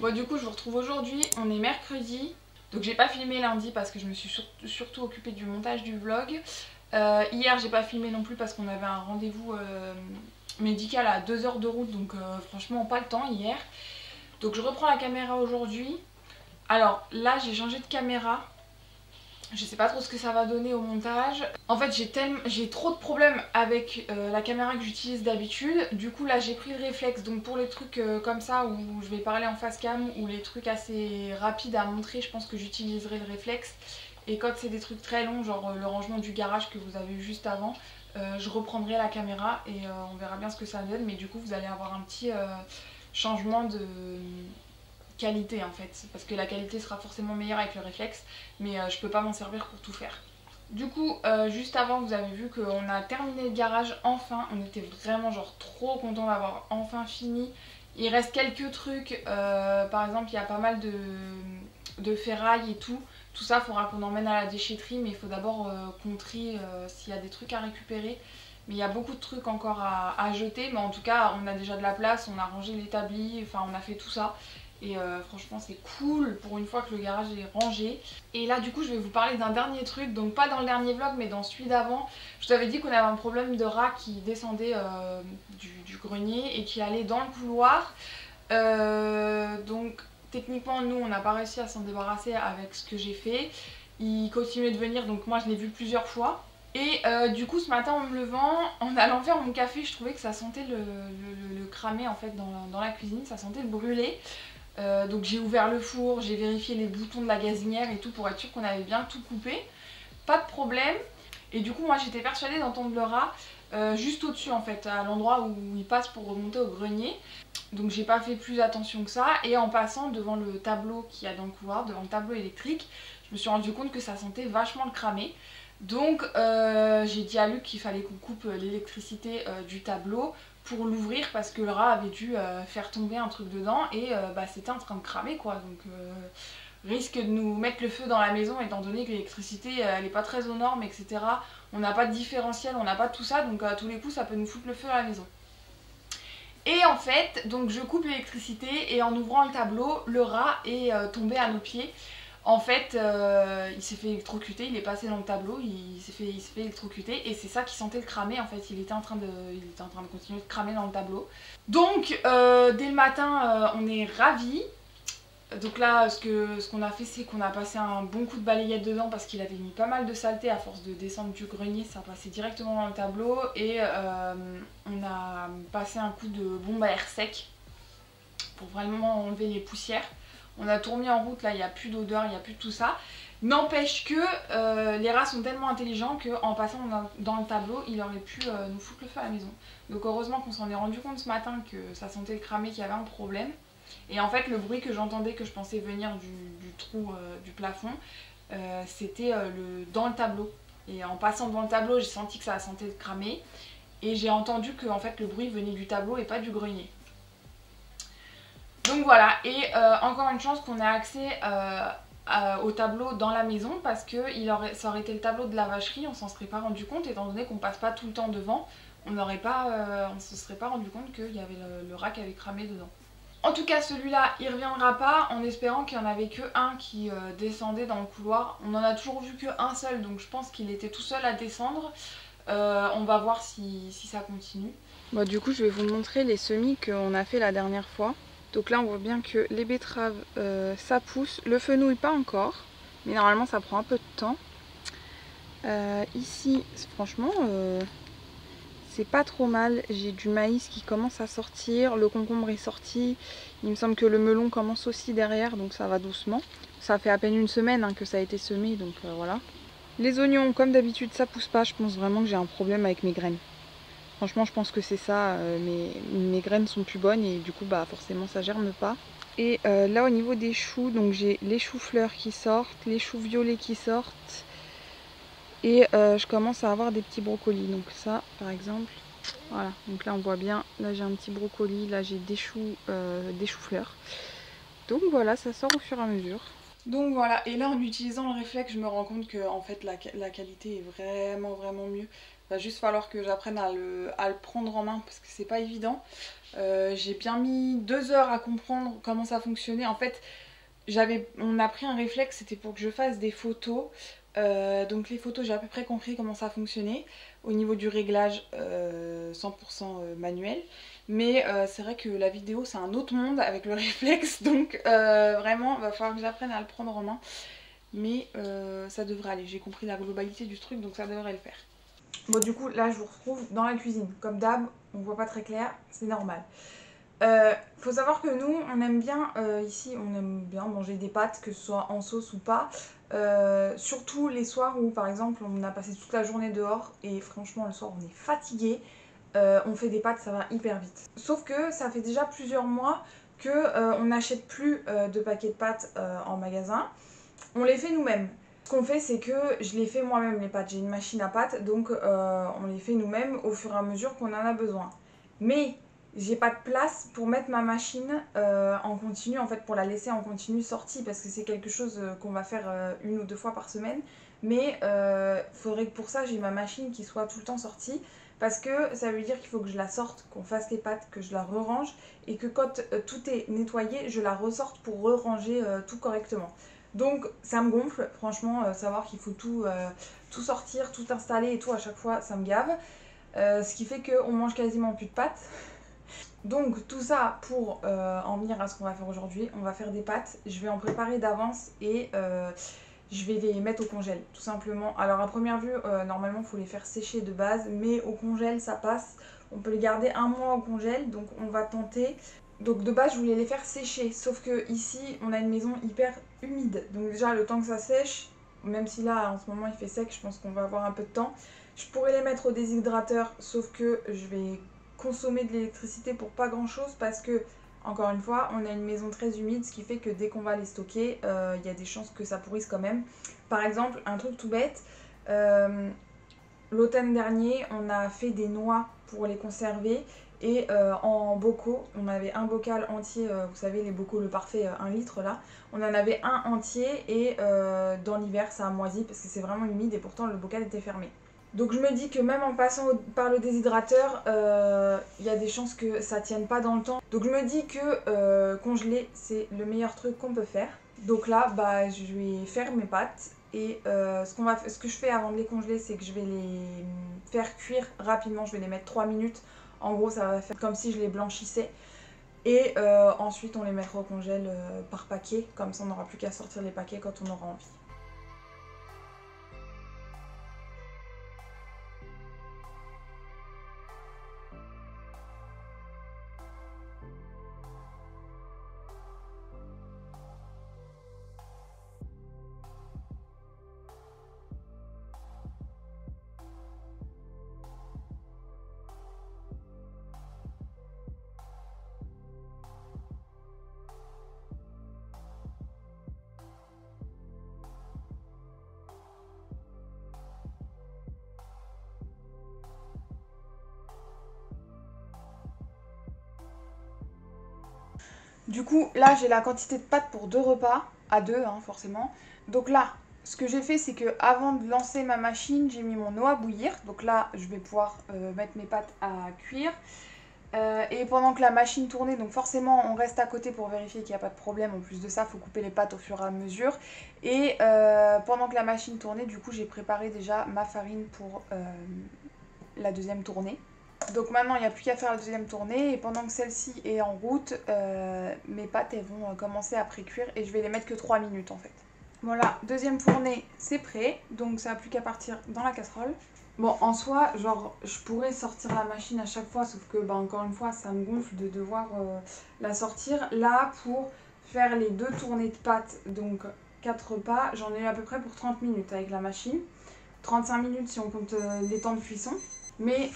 Bon du coup je vous retrouve aujourd'hui, on est mercredi. Donc j'ai pas filmé lundi parce que je me suis surtout occupée du montage du vlog. Hier j'ai pas filmé non plus parce qu'on avait un rendez-vous médical à 2 heures de route. Donc franchement pas le temps hier. Donc je reprends la caméra aujourd'hui. Alors là j'ai changé de caméra. Je sais pas trop ce que ça va donner au montage. En fait j'ai trop de problèmes avec la caméra que j'utilise d'habitude. Du coup là j'ai pris le réflexe. Donc pour les trucs comme ça où je vais parler en face cam ou les trucs assez rapides à montrer, je pense que j'utiliserai le réflexe. Et quand c'est des trucs très longs, genre le rangement du garage que vous avez vu juste avant, je reprendrai la caméra et on verra bien ce que ça donne. Mais du coup vous allez avoir un petit changement de qualité en fait, parce que la qualité sera forcément meilleure avec le réflexe, mais je peux pas m'en servir pour tout faire. Du coup juste avant vous avez vu qu'on a terminé le garage enfin, on était vraiment genre trop content d'avoir enfin fini. Il reste quelques trucs, par exemple il y a pas mal de ferraille et tout ça il faudra qu'on emmène à la déchetterie, mais il faut d'abord qu'on trie s'il y a des trucs à récupérer. Mais il y a beaucoup de trucs encore à jeter, mais en tout cas on a déjà de la place, on a rangé l'établi, enfin on a fait tout ça. Et franchement c'est cool pour une fois que le garage est rangé. Et là du coup je vais vous parler d'un dernier truc, donc pas dans le dernier vlog mais dans celui d'avant. Je t'avais dit qu'on avait un problème de rat qui descendait du grenier et qui allait dans le couloir. Donc techniquement nous on n'a pas réussi à s'en débarrasser avec ce que j'ai fait. Il continuait de venir, donc moi je l'ai vu plusieurs fois. Et du coup ce matin en me levant, en allant faire mon café, je trouvais que ça sentait le cramé en fait dans la cuisine, ça sentait le brûler. Donc j'ai ouvert le four, j'ai vérifié les boutons de la gazinière et tout pour être sûr qu'on avait bien tout coupé. Pas de problème. Et du coup moi j'étais persuadée d'entendre le rat juste au-dessus en fait, à l'endroit où il passe pour remonter au grenier. Donc j'ai pas fait plus attention que ça. Et en passant devant le tableau qu'il y a dans le couloir, devant le tableau électrique, je me suis rendu compte que ça sentait vachement le cramé. Donc j'ai dit à Luc qu'il fallait qu'on coupe l'électricité du tableau pour l'ouvrir parce que le rat avait dû faire tomber un truc dedans et c'était en train de cramer quoi. Donc risque de nous mettre le feu dans la maison étant donné que l'électricité elle est pas très aux normes, etc. On n'a pas de différentiel, on n'a pas tout ça, donc à tous les coups ça peut nous foutre le feu à la maison. Et en fait donc je coupe l'électricité et en ouvrant le tableau, le rat est tombé à nos pieds. En fait, il s'est fait électrocuter, il est passé dans le tableau, il s'est fait électrocuter et c'est ça qui sentait le cramer en fait, il était en train de continuer de cramer dans le tableau. Donc dès le matin on est ravis. Donc là ce qu'on a fait c'est qu'on a passé un bon coup de balayette dedans parce qu'il avait mis pas mal de saleté à force de descendre du grenier, ça passait directement dans le tableau et on a passé un coup de bombe à air sec pour vraiment enlever les poussières. On a tout remis en route, là il n'y a plus d'odeur, il n'y a plus de tout ça. N'empêche que les rats sont tellement intelligents qu'en passant dans le tableau, il aurait pu nous foutre le feu à la maison. Donc heureusement qu'on s'en est rendu compte ce matin que ça sentait le cramé, qu'il y avait un problème. Et en fait le bruit que j'entendais, que je pensais venir du trou du plafond, c'était dans le tableau. Et en passant devant le tableau, j'ai senti que ça sentait le cramé. Et j'ai entendu que en fait, le bruit venait du tableau et pas du grenier. Donc voilà, et encore une chance qu'on ait accès au tableau dans la maison parce que ça aurait été le tableau de la vacherie, on s'en serait pas rendu compte étant donné qu'on passe pas tout le temps devant, on se serait pas rendu compte qu'il y avait le rat qui avait cramé dedans. En tout cas celui-là il reviendra pas en espérant qu'il n'y en avait que un qui descendait dans le couloir. On en a toujours vu que un seul, donc je pense qu'il était tout seul à descendre. On va voir si ça continue. Bon, du coup je vais vous montrer les semis qu'on a fait la dernière fois. Donc là on voit bien que les betteraves ça pousse, le fenouil pas encore, mais normalement ça prend un peu de temps. Ici franchement c'est pas trop mal, j'ai du maïs qui commence à sortir, le concombre est sorti, il me semble que le melon commence aussi derrière, donc ça va doucement. Ça fait à peine une semaine que ça a été semé, donc voilà. Les oignons comme d'habitude ça pousse pas, je pense vraiment que j'ai un problème avec mes graines. Franchement je pense que c'est ça, mes graines sont plus bonnes et du coup bah forcément ça germe pas. Et là au niveau des choux, donc j'ai les choux-fleurs qui sortent, les choux violets qui sortent. Et je commence à avoir des petits brocolis, donc ça par exemple, voilà, donc là on voit bien, là j'ai un petit brocoli, là j'ai des choux-fleurs. Donc voilà, ça sort au fur et à mesure. Donc voilà, et là en utilisant le réflexe je me rends compte que en fait la qualité est vraiment mieux. Va juste falloir que j'apprenne à le prendre en main parce que c'est pas évident. J'ai bien mis 2 heures à comprendre comment ça fonctionnait. En fait, on a pris un réflexe, c'était pour que je fasse des photos. Donc les photos, j'ai à peu près compris comment ça fonctionnait au niveau du réglage 100% manuel. Mais c'est vrai que la vidéo, c'est un autre monde avec le réflexe. Donc vraiment, il va falloir que j'apprenne à le prendre en main. Mais ça devrait aller. J'ai compris la globalité du truc, donc ça devrait le faire. Bon, du coup, là, je vous retrouve dans la cuisine. Comme d'hab, on voit pas très clair, c'est normal. Faut savoir que nous, on aime bien, ici, on aime bien manger des pâtes, que ce soit en sauce ou pas. Surtout les soirs où, par exemple, on a passé toute la journée dehors et franchement, le soir, on est fatigué. On fait des pâtes, ça va hyper vite. Sauf que ça fait déjà plusieurs mois que on n'achète plus de paquets de pâtes en magasin. On les fait nous-mêmes. Ce qu'on fait, c'est que je les fais moi-même les pâtes. J'ai une machine à pâtes, donc on les fait nous-mêmes au fur et à mesure qu'on en a besoin. Mais j'ai pas de place pour mettre ma machine en continu, en fait, pour la laisser en continu sortie, parce que c'est quelque chose qu'on va faire 1 ou 2 fois par semaine. Mais faudrait que pour ça, j'ai ma machine qui soit tout le temps sortie, parce que ça veut dire qu'il faut que je la sorte, qu'on fasse les pâtes, que je la re-range, et que quand tout est nettoyé, je la ressorte pour re-ranger tout correctement. Donc ça me gonfle, franchement, savoir qu'il faut tout sortir, tout installer et tout à chaque fois, ça me gave. Ce qui fait qu'on mange quasiment plus de pâtes. Donc tout ça pour en venir à ce qu'on va faire aujourd'hui. On va faire des pâtes, je vais en préparer d'avance et je vais les mettre au congèle, tout simplement. Alors à première vue, normalement il faut les faire sécher de base, mais au congèle ça passe. On peut les garder 1 mois au congèle, donc on va tenter. Donc de base je voulais les faire sécher, sauf que ici on a une maison hyper humide. Donc déjà le temps que ça sèche, même si là en ce moment il fait sec, je pense qu'on va avoir un peu de temps. Je pourrais les mettre au déshydrateur, sauf que je vais consommer de l'électricité pour pas grand chose parce que, encore une fois, on a une maison très humide, ce qui fait que dès qu'on va les stocker, il y a des chances que ça pourrisse quand même. Par exemple, un truc tout bête, l'automne dernier, on a fait des noix pour les conserver et en bocaux, on avait un bocal entier, vous savez les bocaux le parfait 1 litre là, on en avait un entier et dans l'hiver ça a moisi parce que c'est vraiment humide et pourtant le bocal était fermé. Donc je me dis que même en passant par le déshydrateur, il y a des chances que ça tienne pas dans le temps. Donc je me dis que congeler c'est le meilleur truc qu'on peut faire. Donc là bah, je vais faire mes pâtes et ce que je fais avant de les congeler c'est que je vais les faire cuire rapidement, je vais les mettre 3 minutes. En gros ça va faire comme si je les blanchissais. Et ensuite on les mettra au congèle par paquet, comme ça on n'aura plus qu'à sortir les paquets quand on aura envie. Du coup, là, j'ai la quantité de pâtes pour 2 repas, à 2, hein, forcément. Donc là, ce que j'ai fait, c'est que avant de lancer ma machine, j'ai mis mon eau à bouillir. Donc là, je vais pouvoir mettre mes pâtes à cuire. Et pendant que la machine tournait, donc forcément, on reste à côté pour vérifier qu'il n'y a pas de problème. En plus de ça, il faut couper les pâtes au fur et à mesure. Et pendant que la machine tournait, du coup, j'ai préparé déjà ma farine pour la deuxième tournée. Donc maintenant il n'y a plus qu'à faire la deuxième tournée et pendant que celle-ci est en route, mes pâtes elles vont commencer à pré-cuire et je vais les mettre que 3 minutes en fait. Voilà, deuxième fournée c'est prêt, donc ça n'a plus qu'à partir dans la casserole. Bon en soi, genre je pourrais sortir la machine à chaque fois sauf que bah, encore une fois ça me gonfle de devoir la sortir. Là pour faire les 2 tournées de pâtes, donc 4 repas, j'en ai eu à peu près pour 30 minutes avec la machine. 35 minutes si on compte les temps de cuisson. Mais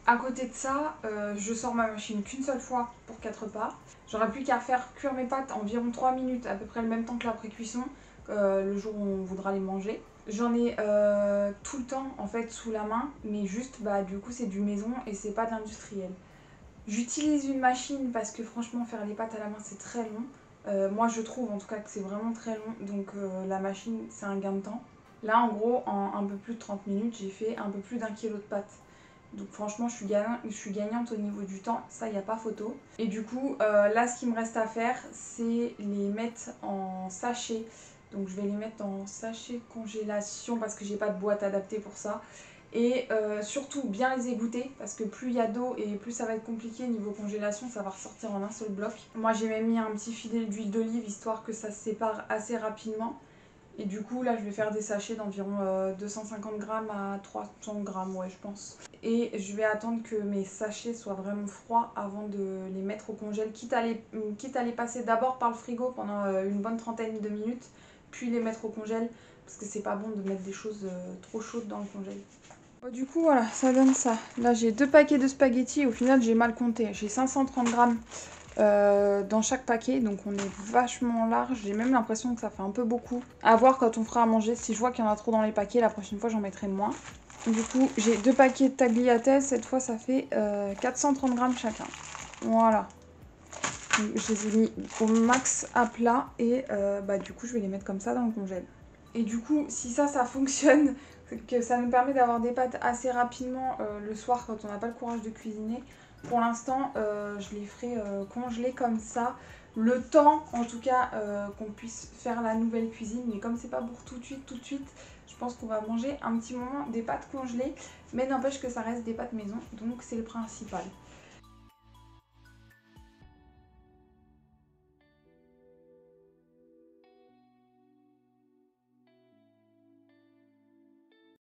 à côté de ça, je sors ma machine qu'une seule fois pour 4 repas. J'aurais plus qu'à faire cuire mes pâtes environ 3 minutes, à peu près le même temps que la pré-cuisson, le jour où on voudra les manger. J'en ai tout le temps en fait sous la main, mais juste bah du coup c'est du maison et c'est pas d'industriel. J'utilise une machine parce que franchement faire les pâtes à la main c'est très long. Moi je trouve en tout cas que c'est vraiment très long, donc la machine c'est un gain de temps. Là en gros en un peu plus de 30 minutes j'ai fait un peu plus d'1 kg de pâtes. Donc franchement je suis gagnante au niveau du temps, ça y a pas photo. Et du coup là ce qu'il me reste à faire c'est les mettre en sachet. Donc je vais les mettre en sachet congélation parce que j'ai pas de boîte adaptée pour ça. Et surtout bien les égoutter parce que plus il y a d'eau et plus ça va être compliqué niveau congélation, ça va ressortir en un seul bloc. Moi j'ai même mis un petit filet d'huile d'olive histoire que ça se sépare assez rapidement. Et du coup là je vais faire des sachets d'environ 250 grammes à 300 grammes, ouais je pense. Et je vais attendre que mes sachets soient vraiment froids avant de les mettre au congèle, quitte à les passer d'abord par le frigo pendant une bonne trentaine de minutes, puis les mettre au congèle, parce que c'est pas bon de mettre des choses trop chaudes dans le congèle. Bon, du coup voilà, ça donne ça. Là j'ai 2 paquets de spaghettis, au final j'ai mal compté, j'ai 530 grammes dans chaque paquet, donc on est vachement large. J'ai même l'impression que ça fait un peu beaucoup. À voir quand on fera à manger, si je vois qu'il y en a trop dans les paquets, la prochaine fois j'en mettrai moins. Du coup j'ai 2 paquets de tagliatelles, cette fois ça fait 430 grammes chacun. Voilà. Donc, je les ai mis au max à plat et du coup je vais les mettre comme ça dans le congèle. Et du coup si ça fonctionne, que ça nous permet d'avoir des pâtes assez rapidement le soir quand on n'a pas le courage de cuisiner. Pour l'instant, je les ferai congeler comme ça. Le temps, en tout cas, qu'on puisse faire la nouvelle cuisine. Mais comme c'est pas pour tout de suite, je pense qu'on va manger un petit moment des pâtes congelées. Mais n'empêche que ça reste des pâtes maison, donc c'est le principal.